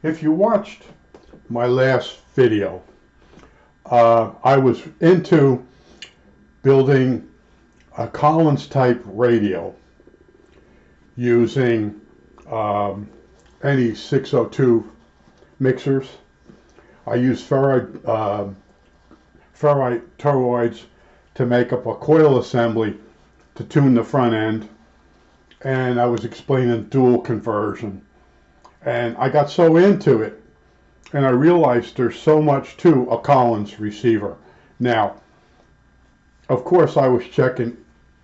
If you watched my last video, I was into building a Collins type radio using any 602 mixers. I used ferrite toroids to make up a coil assembly to tune the front end, and I was explaining dual conversion. And I got so into it, and I realized there's so much to a Collins receiver. Now, of course, I was checking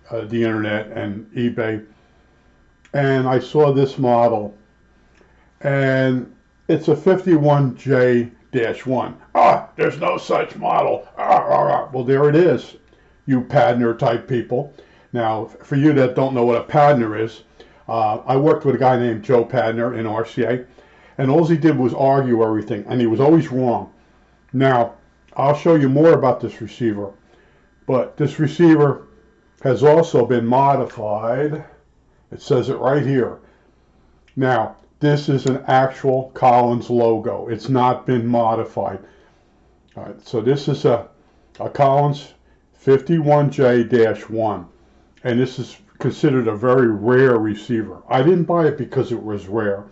the internet and eBay, and I saw this model, and it's a 51J-1. There's no such model. Well, there it is, you Padner type people. Now, for you that don't know what a Padner is, I worked with a guy named Joe Padner in RCA, and all he did was argue everything, and he was always wrong. Now, I'll show you more about this receiver, but this receiver has also been modified. It says it right here. Now, this is an actual Collins logo. It's not been modified. All right, so this is a Collins 51J-1, and this is considered a very rare receiver. I didn't buy it because it was rare.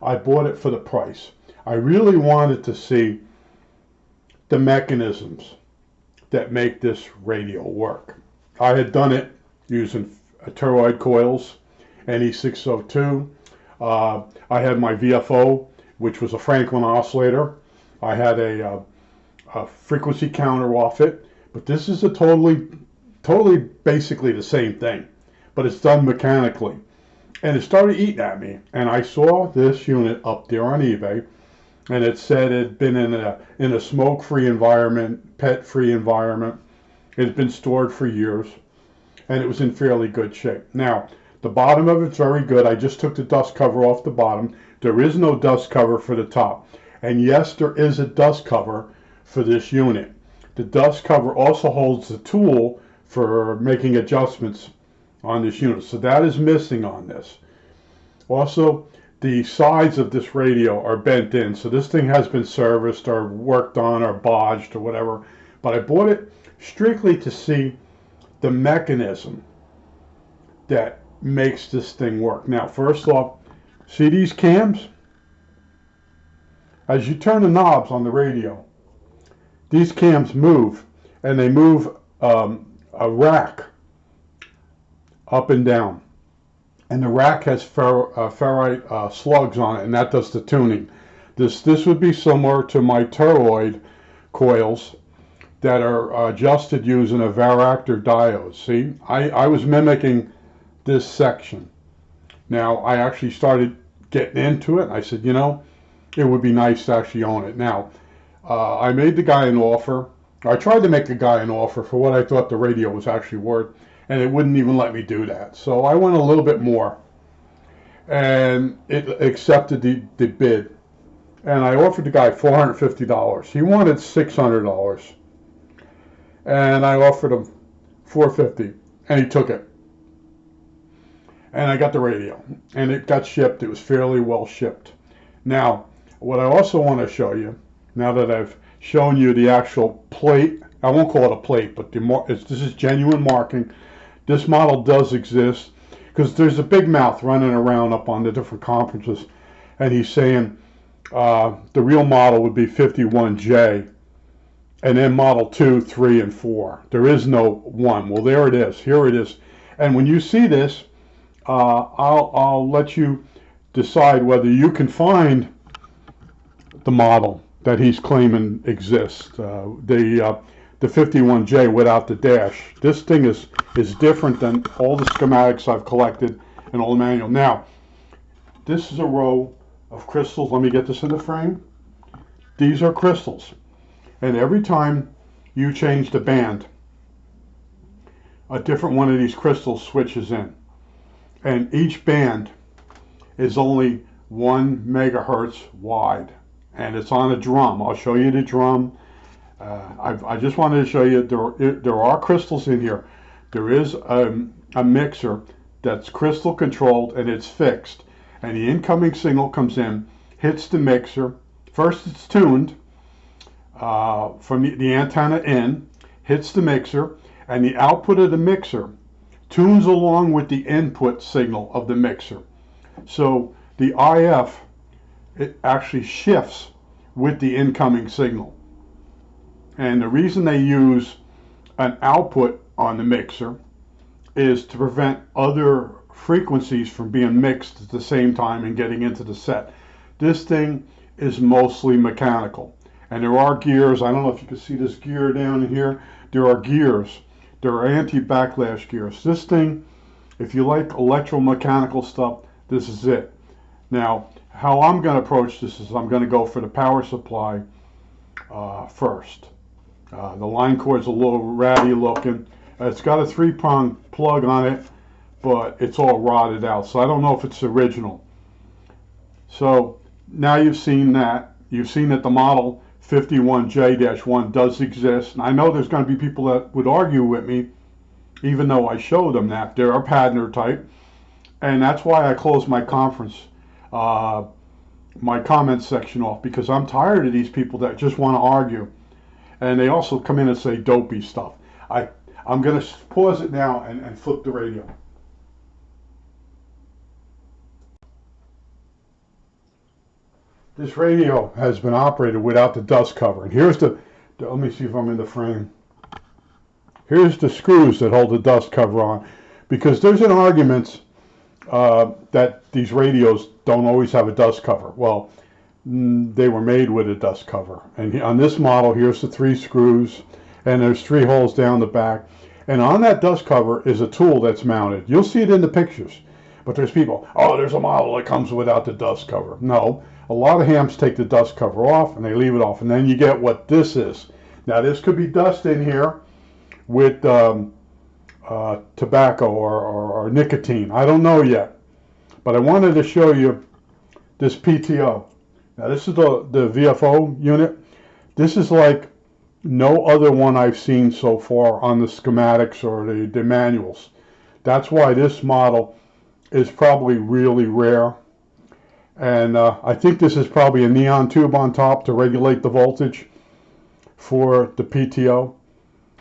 I bought it for the price. I really wanted to see the mechanisms that make this radio work. I had done it using toroid coils, NE602. I had my VFO, which was a Franklin oscillator. I had a frequency counter off it, but this is a totally basically the same thing, but it's done mechanically. And it started eating at me, and I saw this unit up there on eBay, and it said it had been in a smoke-free environment, pet-free environment. It had been stored for years, and it was in fairly good shape. Now, the bottom of it's very good. I just took the dust cover off the bottom. There is no dust cover for the top. And yes, there is a dust cover for this unit. The dust cover also holds the tool for making adjustments on this unit. So that is missing on this. Also, the sides of this radio are bent in. So this thing has been serviced or worked on or bodged or whatever. But I bought it strictly to see the mechanism that makes this thing work. Now, first off, see these cams? As you turn the knobs on the radio, these cams move, and they move a rack up and down. And the rack has ferrite slugs on it, and that does the tuning. This would be similar to my toroid coils that are adjusted using a varactor diode. See, I was mimicking this section. Now, I actually started getting into it. I said, you know, it would be nice to actually own it. Now, I made the guy an offer. I tried to make the guy an offer for what I thought the radio was actually worth, and it wouldn't even let me do that. So I went a little bit more, and it accepted the bid. And I offered the guy $450. He wanted $600, and I offered him $450, and he took it. And I got the radio, and it got shipped. It was fairly well shipped. Now, what I also want to show you, now that I've shown you the actual plate, I won't call it a plate, but this is genuine marking. This model does exist, because there's a big mouth running around up on the different conferences, and he's saying the real model would be 51J, and then model 2, 3, and 4. There is no 1. Well, there it is. Here it is. And when you see this, I'll let you decide whether you can find the model that he's claiming exists. The 51J without the dash. This thing is different than all the schematics I've collected and all the manual. Now, this is a row of crystals. Let me get this in the frame. These are crystals. And every time you change the band, a different one of these crystals switches in. And each band is only 1 megahertz wide. And it's on a drum. I'll show you the drum. I just wanted to show you there are crystals in here. There is a mixer that's crystal controlled, and it's fixed. And the incoming signal comes in, hits the mixer. First it's tuned from the antenna in, hits the mixer, and the output of the mixer tunes along with the input signal of the mixer. So the IF, it actually shifts with the incoming signal. And the reason they use an output on the mixer is to prevent other frequencies from being mixed at the same time and getting into the set. This thing is mostly mechanical. And there are gears. I don't know if you can see this gear down here. There are gears. There are anti-backlash gears. This thing, if you like electromechanical stuff, this is it. Now, how I'm going to approach this is I'm going to go for the power supply first. The line cord's a little ratty looking. It's got a 3-prong plug on it, but it's all rotted out, so I don't know if it's original. So now you've seen that. You've seen that the model 51J-1 does exist. And I know there's going to be people that would argue with me, even though I showed them that. They're a Padner type. And that's why I closed my my comment section off, because I'm tired of these people that just want to argue. And they also come in and say dopey stuff. I'm going to pause it now and flip the radio. This radio has been operated without the dust cover. And here's let me see if I'm in the frame. Here's the screws that hold the dust cover on. Because there's an argument that these radios don't always have a dust cover. Well, they were made with a dust cover. And on this model, here's the 3 screws. And there's 3 holes down the back. And on that dust cover is a tool that's mounted. You'll see it in the pictures. But there's people, oh, there's a model that comes without the dust cover. No, a lot of hams take the dust cover off and they leave it off. And then you get what this is. Now, this could be dust in here with tobacco or nicotine. I don't know yet. But I wanted to show you this PTO. Now, this is the VFO unit. This is like no other one I've seen so far on the schematics or the manuals. That's why this model is probably really rare. And I think this is probably a neon tube on top to regulate the voltage for the PTO.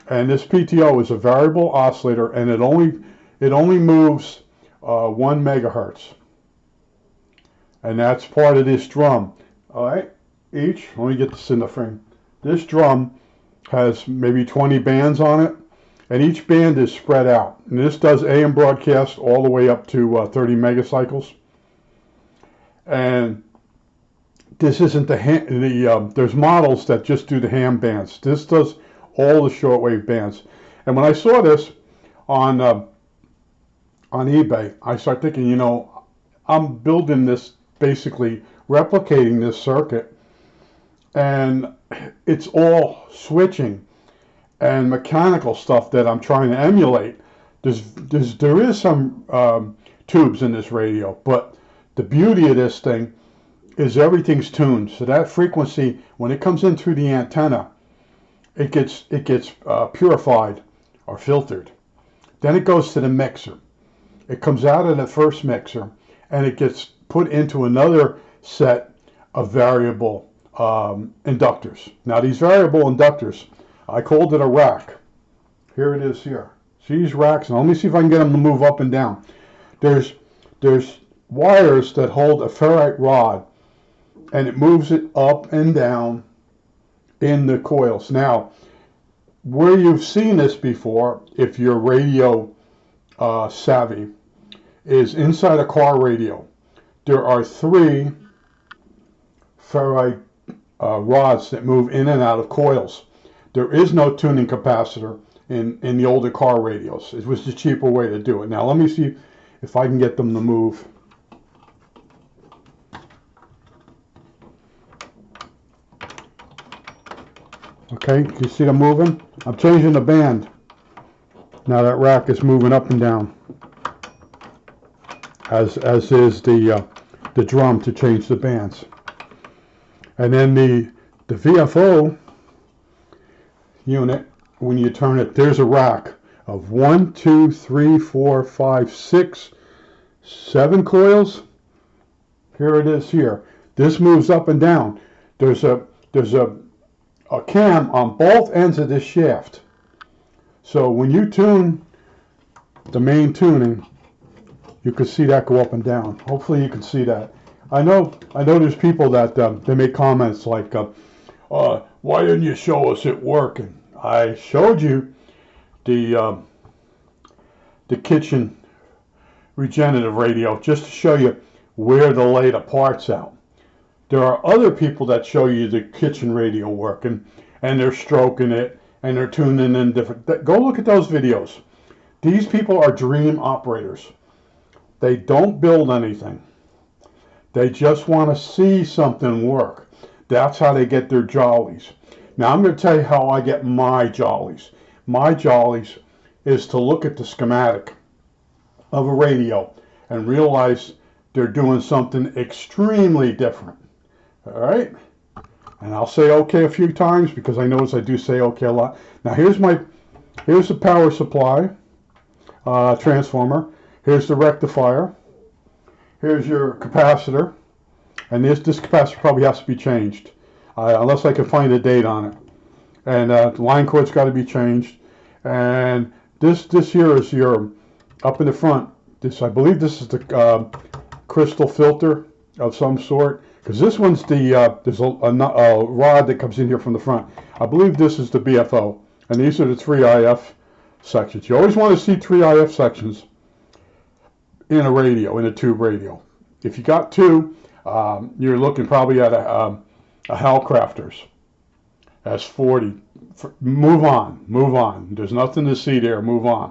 And this PTO is a variable oscillator, and it only moves 1 megahertz. And that's part of this drum. All right, let me get this in the frame. This drum has maybe 20 bands on it, and each band is spread out. And this does AM broadcast all the way up to 30 megacycles. And this isn't there's models that just do the ham bands. This does all the shortwave bands. And when I saw this on eBay, I started thinking, you know, I'm building this, basically replicating this circuit, and it's all switching and mechanical stuff that I'm trying to emulate. There is some tubes in this radio, but the beauty of this thing is everything's tuned. So that frequency, when it comes in through the antenna, it gets purified or filtered. Then it goes to the mixer. It comes out of the first mixer, and it gets put into another set of variable inductors. Now, these variable inductors, I called it a rack. Here it is here. See these racks? Now, let me see if I can get them to move up and down. There's wires that hold a ferrite rod, and it moves it up and down in the coils. Now, where you've seen this before, if you're radio savvy, is inside a car radio. There are 3 ferrite rods that move in and out of coils. There is no tuning capacitor in the older car radios. It was the cheaper way to do it. Now let me see if I can get them to move. Okay, can you see them moving? I'm changing the band. Now that rack is moving up and down, as is the drum to change the bands. And then the VFO unit, when you turn it, there's a rack of 1, 2, 3, 4, 5, 6, 7 coils. Here it is here. This moves up and down. There's a cam on both ends of this shaft. So when you tune the main tuning, you can see that go up and down. Hopefully you can see that. I know there's people that they make comments like, why didn't you show us it working? I showed you the kitchen regenerative radio just to show you where to lay the parts out. There are other people that show you the kitchen radio working, and they're stroking it, and they're tuning in different. Go look at those videos. These people are dream operators. They don't build anything. They just want to see something work. That's how they get their jollies. Now I'm going to tell you how I get my jollies. My jollies is to look at the schematic of a radio and realize they're doing something extremely different. All right? And I'll say okay a few times because I notice I do say okay a lot. Now here's the power supply transformer. Here's the rectifier. Here's your capacitor. And this capacitor probably has to be changed unless I can find a date on it. And the line cord's got to be changed. And this here is your, up in the front, I believe this is the crystal filter of some sort. Because this one's there's a rod that comes in here from the front. I believe this is the BFO. And these are the 3 IF sections. You always want to see 3 IF sections in a radio, in a tube radio. If you got 2, you're looking probably at a Halcrafters S40. Move on. There's nothing to see there, move on.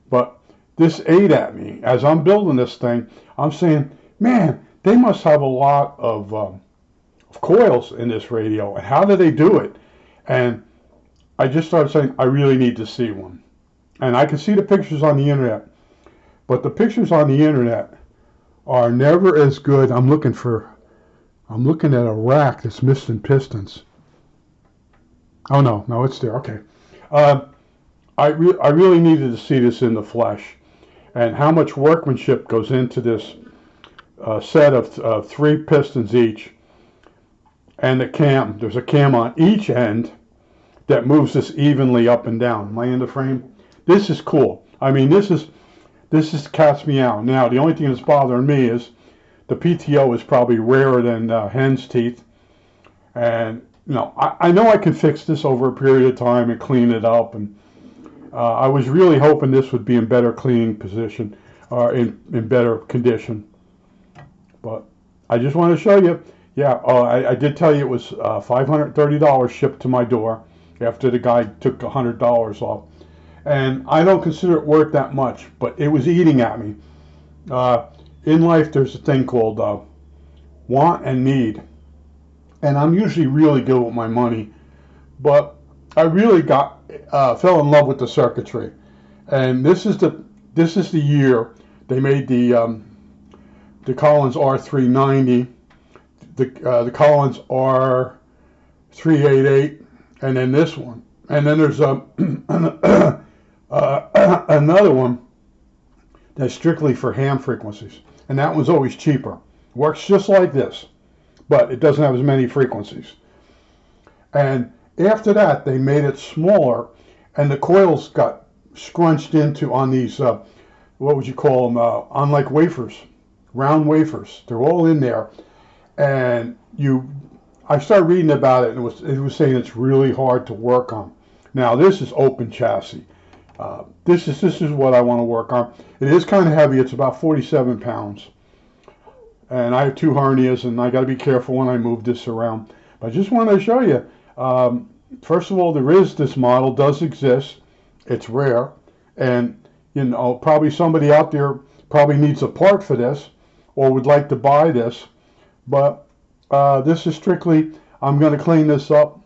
But this ate at me. As I'm building this thing, I'm saying, man, they must have a lot of coils in this radio. And how do they do it? And I just started saying, I really need to see one. And I can see the pictures on the internet. But the pictures on the internet are never as good. I'm looking at a rack that's missing pistons. Oh no, it's there. Okay. I really needed to see this in the flesh, and how much workmanship goes into this set of 3 pistons each, and the cam. There's a cam on each end that moves this evenly up and down. Am I in the frame? This is cool. I mean, this is catch me out. Now, the only thing that's bothering me is the PTO is probably rarer than hen's teeth, and I know I can fix this over a period of time and clean it up, and I was really hoping this would be in better cleaning position, or in better condition. But I just want to show you. Yeah, I did tell you it was $530 shipped to my door after the guy took $100 off. And I don't consider it worth that much, but it was eating at me. In life, there's a thing called want and need. And I'm usually really good with my money, but I really fell in love with the circuitry. And this is the year they made the Collins R390, the Collins R388, and then this one. And then there's another one that's strictly for ham frequencies, and that one's always cheaper. Works just like this, but it doesn't have as many frequencies. And after that, they made it smaller, and the coils got scrunched into on these, what would you call them, on like wafers, round wafers. They're all in there, and I started reading about it, and it was saying it's really hard to work on. Now this is open chassis. This is what I want to work on. It is kind of heavy. It's about 47 pounds. And I have 2 hernias, and I got to be careful when I move this around. But I just want to show you. First of all, this model does exist. It's rare. And, probably somebody out there probably needs a part for this or would like to buy this. But this is strictly, I'm going to clean this up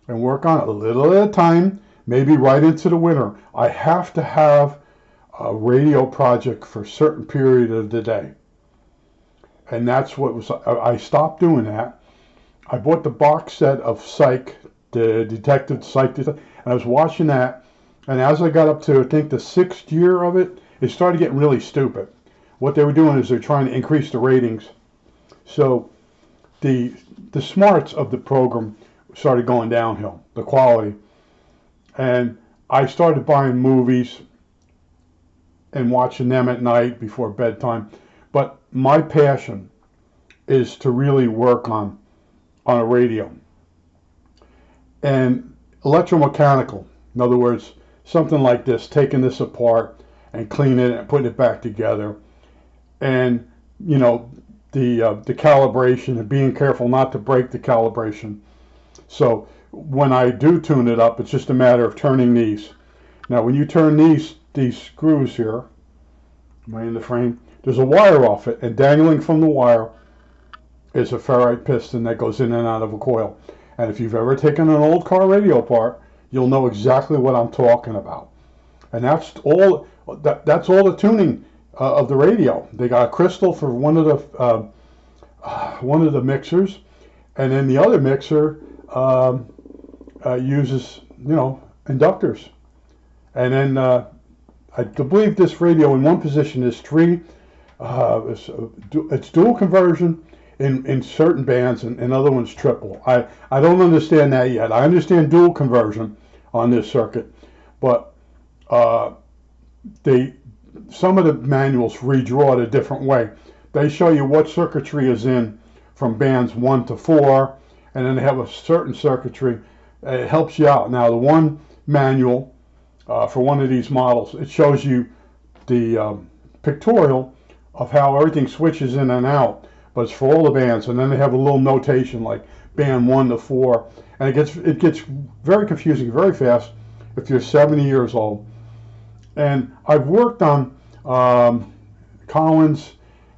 and work on it a little at a time, maybe right into the winter. I have to have a radio project for a certain period of the day. And that's what I stopped doing that. I bought the box set of Psych, the Detective Psych, and I was watching that. And as I got up to, I think, the 6th year of it, it started getting really stupid. What they were doing is they're trying to increase the ratings. So the smarts of the program started going downhill, the quality. And I started buying movies and watching them at night before bedtime. But my passion is to really work on a radio. And electromechanical, in other words, something like this, taking this apart and cleaning it and putting it back together. And, you know, the calibration and being careful not to break the calibration. So when I do tune it up, it's just a matter of turning these. Now, when you turn these screws here, am I in the frame? There's a wire off it, and dangling from the wire is a ferrite piston that goes in and out of a coil. And if you've ever taken an old car radio apart, you'll know exactly what I'm talking about. And that's all the tuning of the radio. They got a crystal for one of the mixers, and then the other mixer uses, you know, inductors. And then I believe this radio in one position is it's dual conversion in certain bands, and in other ones triple. I don't understand that yet. I understand dual conversion on this circuit, but some of the manuals redraw it a different way. They show you what circuitry is in from bands 1 to 4, and then they have a certain circuitry. It helps you out. Now, the one manual for one of these models, it shows you the pictorial of how everything switches in and out, but it's for all the bands. And then they have a little notation like band 1 to 4, and it gets very confusing very fast if you're 70 years old. And I've worked on Collins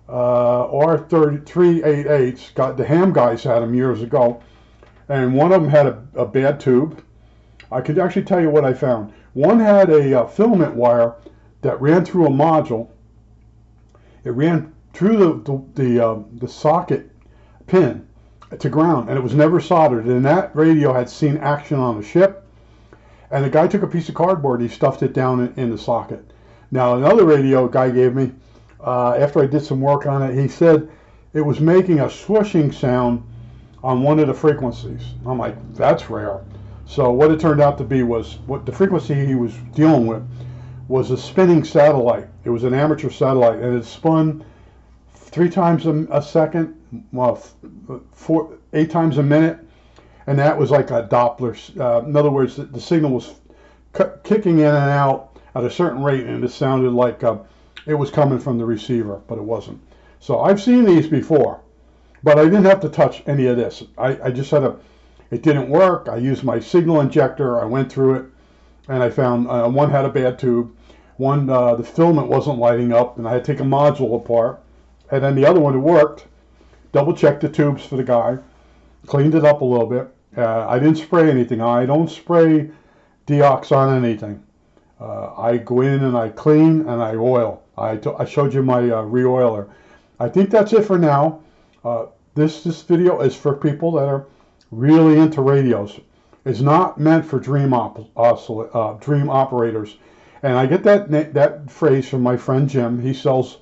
R3388s. The Ham guys had them years ago, and one of them had a bad tube. I could actually tell you what I found. One had a filament wire that ran through a module. It ran through the socket pin to ground, and it was never soldered. And that radio had seen action on a ship, and the guy took a piece of cardboard, he stuffed it down in the socket. Now, another radio guy gave me, after I did some work on it, he said it was making a swooshing sound on one of the frequencies. I'm like, that's rare. So what it turned out to be was, what the frequency he was dealing with was a spinning satellite. It was an amateur satellite, and it spun 3 times a second, well, 8 times a minute, and that was like a Doppler. In other words, the signal was kicking in and out at a certain rate, and it sounded like it was coming from the receiver, but it wasn't. So I've seen these before, but I didn't have to touch any of this. I just had it didn't work. I used my signal injector. I went through it, and I found one had a bad tube. One, the filament wasn't lighting up, and I had to take a module apart. And then the other one, it worked. Double checked the tubes for the guy, cleaned it up a little bit. I didn't spray anything. I don't spray deox on anything. I go in and I clean and I oil. I showed you my re-oiler. I think that's it for now. This video is for people that are really into radios. It's not meant for dream operators. And I get that phrase from my friend Jim. He sells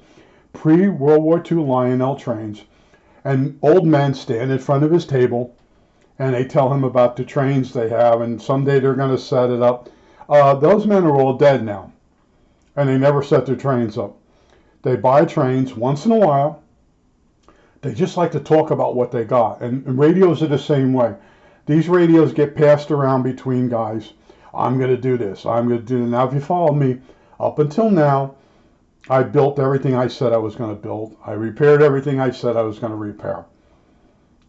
pre-World War II Lionel trains. And old men stand in front of his table and they tell him about the trains they have, and someday they're going to set it up. Those men are all dead now, and they never set their trains up. They buy trains once in a while. They just like to talk about what they got. And radios are the same way. These radios get passed around between guys. I'm going to do this. I'm going to do that. Now, if you follow me, up until now, I built everything I said I was going to build. I repaired everything I said I was going to repair.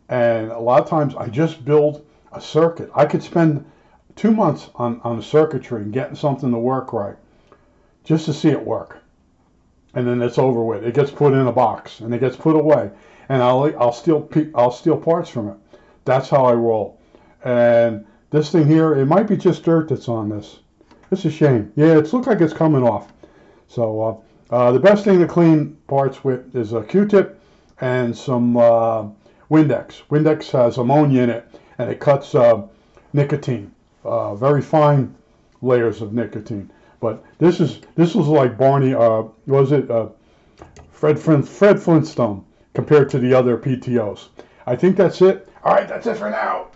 And a lot of times I just build a circuit. I could spend 2 months on the circuitry and getting something to work right just to see it work. And then it's over with. It gets put in a box and it gets put away. And I'll steal parts from it. That's how I roll. And this thing here, it might be just dirt that's on this. It's a shame. Yeah, it looks like it's coming off. So the best thing to clean parts with is a Q-tip and some Windex. Windex has ammonia in it, and it cuts nicotine, very fine layers of nicotine. But this was like Barney, Fred Flintstone compared to the other PTOs. I think that's it. All right, that's it for now.